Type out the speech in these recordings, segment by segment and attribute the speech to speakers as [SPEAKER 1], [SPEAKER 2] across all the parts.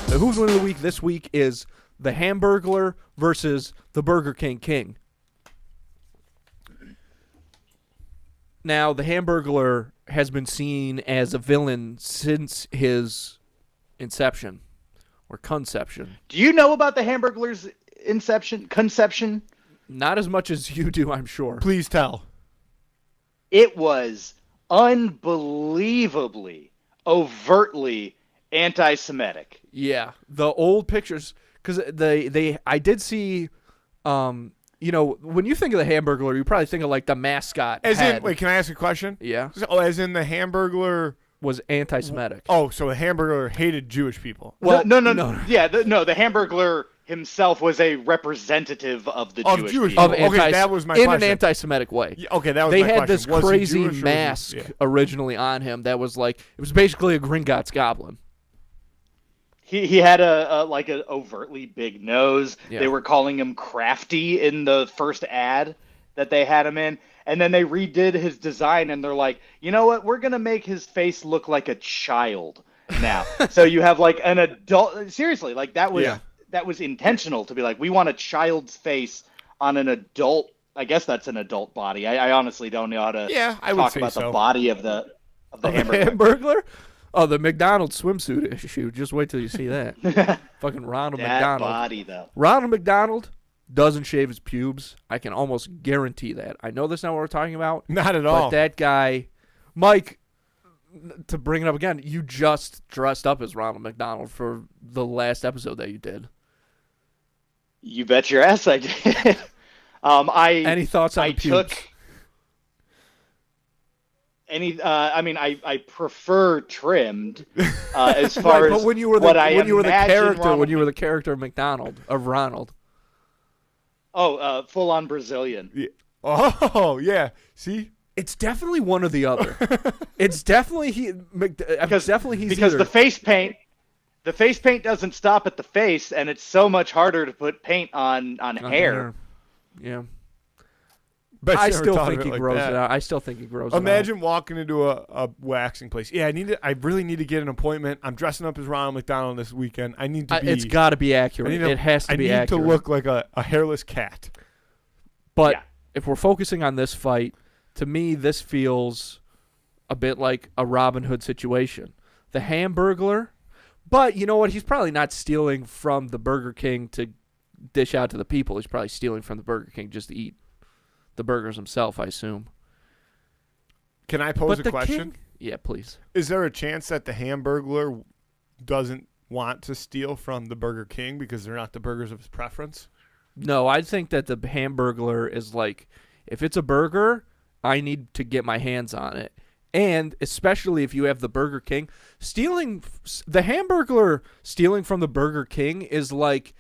[SPEAKER 1] The Who's Win of the Week this week is the Hamburglar versus the Burger King King. Now, the Hamburglar has been seen as a villain since his inception or conception.
[SPEAKER 2] Do you know about the Hamburglar's conception?
[SPEAKER 1] Not as much as you do, I'm sure.
[SPEAKER 3] Please tell.
[SPEAKER 2] It was unbelievably, overtly anti-Semitic.
[SPEAKER 1] Yeah, the old pictures, because I did see, when you think of the Hamburglar, you probably think of like the mascot.
[SPEAKER 3] Wait, can I ask a question?
[SPEAKER 1] Yeah.
[SPEAKER 3] Oh, as in the Hamburglar
[SPEAKER 1] was anti-Semitic.
[SPEAKER 3] Oh, so the Hamburglar hated Jewish people.
[SPEAKER 2] Well, no. Yeah, the Hamburglar himself was a representative of the Jewish people.
[SPEAKER 3] Okay, that was my question.
[SPEAKER 1] In an anti-Semitic way.
[SPEAKER 3] Yeah, okay, that was
[SPEAKER 1] my
[SPEAKER 3] question.
[SPEAKER 1] They had this
[SPEAKER 3] was
[SPEAKER 1] crazy
[SPEAKER 3] Jewish
[SPEAKER 1] mask originally on him that was like, it was basically a Gringotts goblin.
[SPEAKER 2] He had a overtly big nose.
[SPEAKER 1] Yeah.
[SPEAKER 2] They were calling him crafty in the first ad that they had him in. And then they redid his design, and they're like, you know what? We're going to make his face look like a child now. So you have like an adult. Seriously, like that was intentional to be like, we want a child's face on an adult. I guess that's an adult body. I honestly don't know how to talk about the body of the
[SPEAKER 1] Hamburglar. Oh, the McDonald's swimsuit issue. Just wait till you see that. Fucking Ronald McDonald.
[SPEAKER 2] Body, though.
[SPEAKER 1] Ronald McDonald doesn't shave his pubes. I can almost guarantee that. I know that's not what we're talking about.
[SPEAKER 3] Not at all.
[SPEAKER 1] But that guy, Mike, to bring it up again, you just dressed up as Ronald McDonald for the last episode that you did.
[SPEAKER 2] You bet your ass I did.
[SPEAKER 1] Any thoughts on the pubes?
[SPEAKER 2] I prefer trimmed as far as
[SPEAKER 1] when you were the character of McDonald, of Ronald.
[SPEAKER 2] Oh, full on Brazilian.
[SPEAKER 3] Yeah. Oh, yeah. See?
[SPEAKER 1] It's definitely one or the other. It's definitely because
[SPEAKER 2] the face paint doesn't stop at the face, and it's so much harder to put paint on hair.
[SPEAKER 1] Yeah.
[SPEAKER 3] But
[SPEAKER 1] I still think he grows it out. I still think he grows it out.
[SPEAKER 3] Imagine walking into a waxing place. Yeah, I really need to get an appointment. I'm dressing up as Ronald McDonald this weekend. I need to be.
[SPEAKER 1] It's got to be accurate. It has to be accurate.
[SPEAKER 3] I need to look like a hairless cat.
[SPEAKER 1] But if we're focusing on this fight, to me, this feels a bit like a Robin Hood situation. The Hamburglar, but you know what? He's probably not stealing from the Burger King to dish out to the people. He's probably stealing from the Burger King just to eat the burgers himself, I assume.
[SPEAKER 3] Can I pose a question?
[SPEAKER 1] Yeah, please.
[SPEAKER 3] Is there a chance that the Hamburglar doesn't want to steal from the Burger King because they're not the burgers of his preference?
[SPEAKER 1] No, I think that the Hamburglar is like, if it's a burger, I need to get my hands on it. And especially if you have the Burger King, the Hamburglar stealing from the Burger King is like,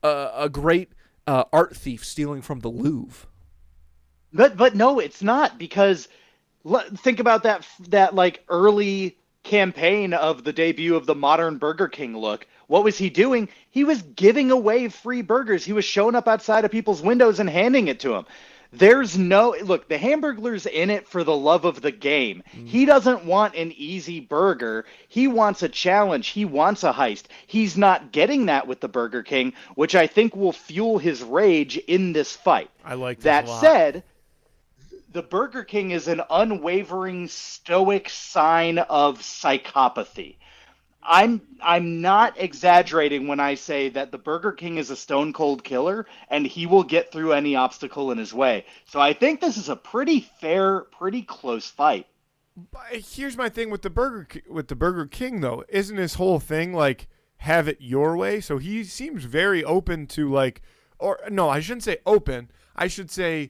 [SPEAKER 1] a great art thief stealing from the Louvre.
[SPEAKER 2] But no, it's not, because think about that like early campaign of the debut of the modern Burger King look. What was he doing? He was giving away free burgers. He was showing up outside of people's windows and handing it to them. There's the Hamburglar's in it for the love of the game. He doesn't want an easy burger. He wants a challenge. He wants a heist. He's not getting that with the Burger King, which I think will fuel his rage in this fight.
[SPEAKER 3] I like
[SPEAKER 2] that.
[SPEAKER 3] A lot.
[SPEAKER 2] Said, the Burger King is an unwavering, stoic sign of psychopathy. I'm not exaggerating when I say that the Burger King is a stone cold killer, and he will get through any obstacle in his way. So I think this is a pretty fair, pretty close fight.
[SPEAKER 3] Here's my thing with the Burger King though. Isn't his whole thing like have it your way? So he seems very open to I shouldn't say open. I should say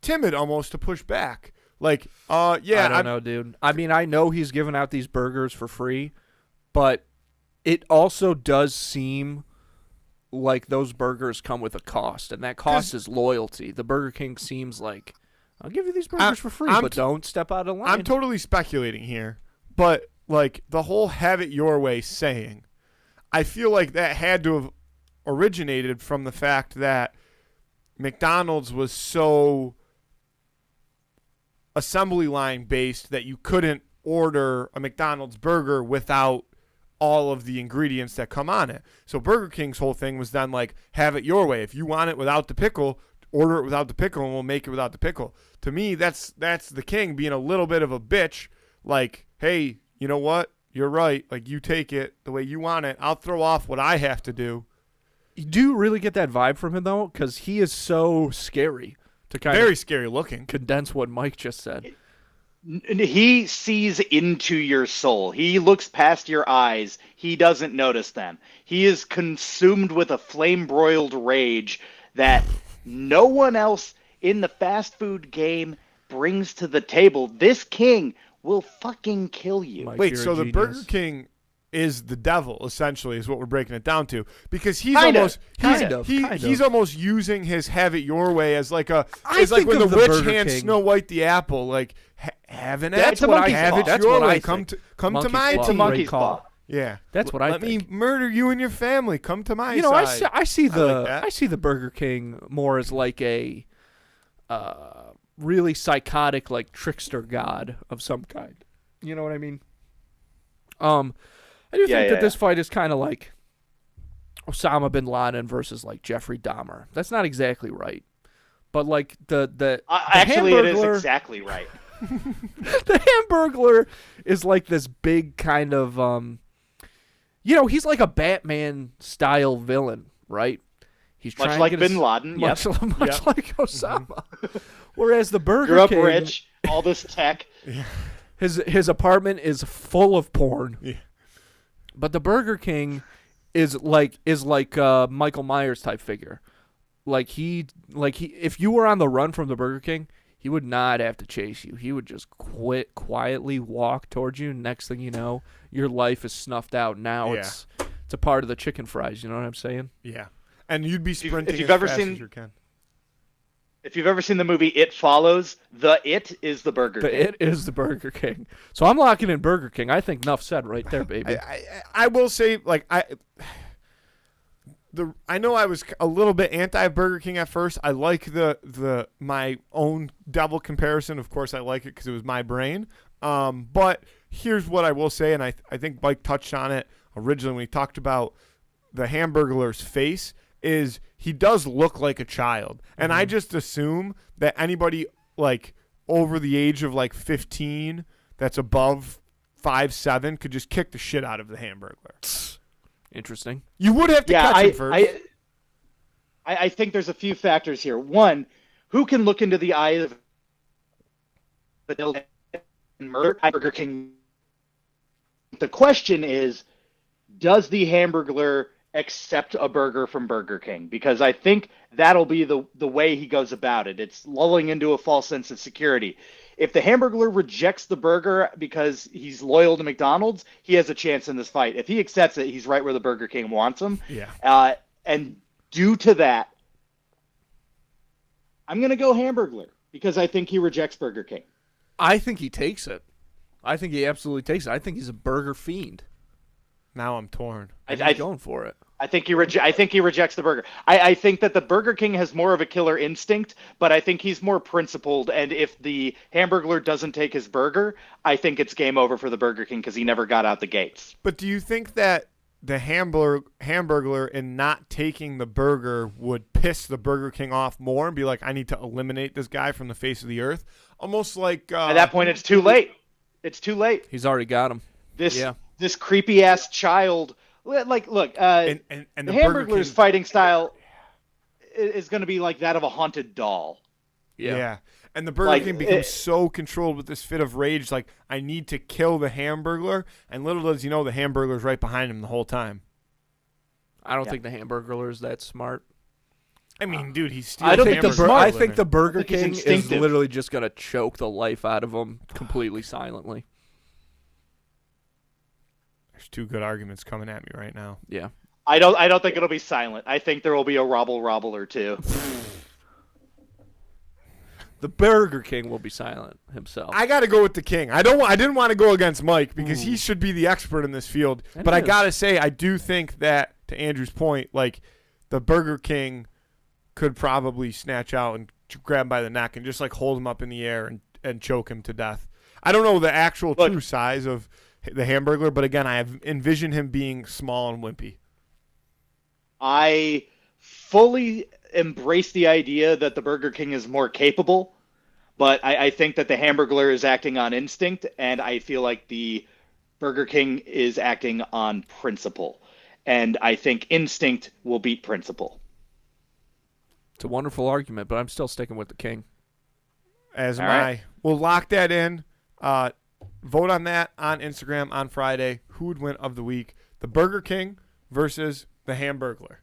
[SPEAKER 3] timid almost to push back. Like, I
[SPEAKER 1] don't know, dude. I mean, I know he's giving out these burgers for free, but it also does seem like those burgers come with a cost, and that cost is loyalty. The Burger King seems like, I'll give you these burgers for free, but don't step out of line.
[SPEAKER 3] I'm totally speculating here, but like the whole have it your way saying, I feel like that had to have originated from the fact that McDonald's was so assembly line based that you couldn't order a McDonald's burger without all of the ingredients that come on it. So Burger King's whole thing was then like, have it your way. If you want it without the pickle, order it without the pickle, and we'll make it without the pickle. To me, that's the king being a little bit of a bitch. Like, hey, you know what? You're right. Like, you take it the way you want it. I'll throw off what I have to do.
[SPEAKER 1] You do really get that vibe from him, though, because he is so scary to kind
[SPEAKER 3] Very
[SPEAKER 1] of
[SPEAKER 3] scary looking.
[SPEAKER 1] condense what Mike just said.
[SPEAKER 2] He sees into your soul. He looks past your eyes. He doesn't notice them. He is consumed with a flame-broiled rage that no one else in the fast food game brings to the table. This king will fucking kill you.
[SPEAKER 1] Mike,
[SPEAKER 3] Wait,
[SPEAKER 1] you're
[SPEAKER 3] so
[SPEAKER 1] a
[SPEAKER 3] the
[SPEAKER 1] genius.
[SPEAKER 3] Burger King is the devil, essentially, is what we're breaking it down to. Because he's he's almost using his have it your way as like a
[SPEAKER 1] I
[SPEAKER 3] it's like
[SPEAKER 1] think
[SPEAKER 3] when the
[SPEAKER 1] of the
[SPEAKER 3] witch
[SPEAKER 1] Burger
[SPEAKER 3] hands
[SPEAKER 1] King-
[SPEAKER 3] Snow White the apple, like having it.
[SPEAKER 1] That's what I
[SPEAKER 3] have
[SPEAKER 1] think.
[SPEAKER 3] it
[SPEAKER 1] That's
[SPEAKER 3] your
[SPEAKER 1] what
[SPEAKER 3] way.
[SPEAKER 1] I
[SPEAKER 3] Come
[SPEAKER 1] think.
[SPEAKER 3] to
[SPEAKER 1] Monkey's
[SPEAKER 3] my
[SPEAKER 1] paw.
[SPEAKER 2] It's a
[SPEAKER 3] team.
[SPEAKER 2] monkey's
[SPEAKER 1] call.
[SPEAKER 2] paw.
[SPEAKER 3] Yeah,
[SPEAKER 1] That's what I
[SPEAKER 3] Let
[SPEAKER 1] think.
[SPEAKER 3] me murder you and your family. Come to my
[SPEAKER 1] You know,
[SPEAKER 3] side.
[SPEAKER 1] I see the
[SPEAKER 3] that.
[SPEAKER 1] I see the Burger King more as like a really psychotic, like trickster god of some kind. You know what I mean? I do think that this fight is kind of like Osama bin Laden versus like Jeffrey Dahmer. That's not exactly right, but like the
[SPEAKER 2] Actually, it is
[SPEAKER 1] Hamburglar-
[SPEAKER 2] exactly right.
[SPEAKER 1] the Hamburglar is like this big kind of he's like a Batman style villain, right? He's
[SPEAKER 2] Much
[SPEAKER 1] trying
[SPEAKER 2] like
[SPEAKER 1] to get
[SPEAKER 2] Bin Laden.
[SPEAKER 1] much,
[SPEAKER 2] Yep.
[SPEAKER 1] much like Osama. Whereas the Burger
[SPEAKER 2] Grew up
[SPEAKER 1] King,
[SPEAKER 2] rich, all this tech.
[SPEAKER 1] his apartment is full of porn.
[SPEAKER 3] Yeah.
[SPEAKER 1] But the Burger King is like Michael Myers type figure. Like he if you were on the run from the Burger King, he would not have to chase you. He would just quietly walk towards you. Next thing you know, your life is snuffed out. Now
[SPEAKER 3] Yeah.
[SPEAKER 1] it's a part of the chicken fries. You know what I'm saying?
[SPEAKER 3] Yeah, and you'd be sprinting
[SPEAKER 2] you've
[SPEAKER 3] as
[SPEAKER 2] ever
[SPEAKER 3] fast
[SPEAKER 2] seen-
[SPEAKER 3] as you can.
[SPEAKER 2] If you've ever seen the movie It Follows, the It is the Burger King.
[SPEAKER 1] It is the Burger King. So I'm locking in Burger King. I think enough said right there, baby.
[SPEAKER 3] I will say, like, I know I was a little bit anti Burger King at first. I like the my own devil comparison. Of course, I like it because it was my brain. But here's what I will say, and I think Mike touched on it originally when he talked about the Hamburglar's face. Is he does look like a child, and I just assume that anybody like over the age of like 15 that's above 5'7" could just kick the shit out of the Hamburglar.
[SPEAKER 1] Interesting.
[SPEAKER 3] You would have to catch him first.
[SPEAKER 2] I think there's a few factors here. One, who can look into the eye of the murder Burger King? The question is, does the Hamburglar accept a burger from Burger King? Because I think that'll be the way he goes about it. It's lulling into a false sense of security. If the Hamburglar rejects the burger because he's loyal to McDonald's, he has a chance in this fight. If he accepts it, he's right where the Burger King wants him.
[SPEAKER 3] Yeah.
[SPEAKER 2] And due to that, I'm going to go Hamburglar because I think he rejects Burger King.
[SPEAKER 1] I think he takes it. I think he absolutely takes it. I think he's a burger fiend.
[SPEAKER 3] Now I'm torn.
[SPEAKER 1] He's going for it.
[SPEAKER 2] I think he rejects the burger. I think that the Burger King has more of a killer instinct, but I think he's more principled. And if the Hamburglar doesn't take his burger, I think it's game over for the Burger King because he never got out the gates.
[SPEAKER 3] But do you think that the Hamburglar in not taking the burger would piss the Burger King off more and be like, I need to eliminate this guy from the face of the earth? Almost like
[SPEAKER 2] At that point, it's too late. It's too late.
[SPEAKER 1] He's already got him.
[SPEAKER 2] This creepy ass child. Like, look,
[SPEAKER 3] and
[SPEAKER 2] the
[SPEAKER 3] the
[SPEAKER 2] Hamburglar's fighting style is going to be like that of a haunted doll.
[SPEAKER 3] Yeah. And the Burger King becomes
[SPEAKER 2] it-
[SPEAKER 3] so controlled with this fit of rage, like, I need to kill the Hamburglar. And little does he know the Hamburglar's right behind him the whole time.
[SPEAKER 1] I don't think the Hamburglar is that smart.
[SPEAKER 3] I mean, dude, he's steals
[SPEAKER 1] I don't think
[SPEAKER 3] hamburgers
[SPEAKER 1] the
[SPEAKER 3] for a
[SPEAKER 1] I
[SPEAKER 3] living.
[SPEAKER 1] think the Burger
[SPEAKER 2] I think he's
[SPEAKER 1] King is
[SPEAKER 2] instinctive.
[SPEAKER 1] literally just gonna choke the life out of him completely silently.
[SPEAKER 3] There's two good arguments coming at me right now.
[SPEAKER 1] Yeah.
[SPEAKER 2] I don't think it'll be silent. I think there will be a robble or two.
[SPEAKER 1] The Burger King will be silent himself.
[SPEAKER 3] I got to go with the King. I didn't want to go against Mike because he should be the expert in this field.
[SPEAKER 1] That
[SPEAKER 3] But I
[SPEAKER 1] is.
[SPEAKER 3] got to say, I do think that, to Andrew's point, like, the Burger King could probably snatch out and grab him by the neck and just, like, hold him up in the air and choke him to death. I don't know the actual
[SPEAKER 2] Look.
[SPEAKER 3] true size of the Hamburglar, but again, I have envisioned him being small and wimpy.
[SPEAKER 2] I fully embrace the idea that the Burger King is more capable, but I think that the Hamburglar is acting on instinct, and I feel like the Burger King is acting on principle. And I think instinct will beat principle.
[SPEAKER 1] It's a wonderful argument, but I'm still sticking with the King.
[SPEAKER 3] As am
[SPEAKER 2] All right.
[SPEAKER 3] I. We'll lock that in. Vote on that on Instagram on Friday. Who would win of the week? The Burger King versus the Hamburglar.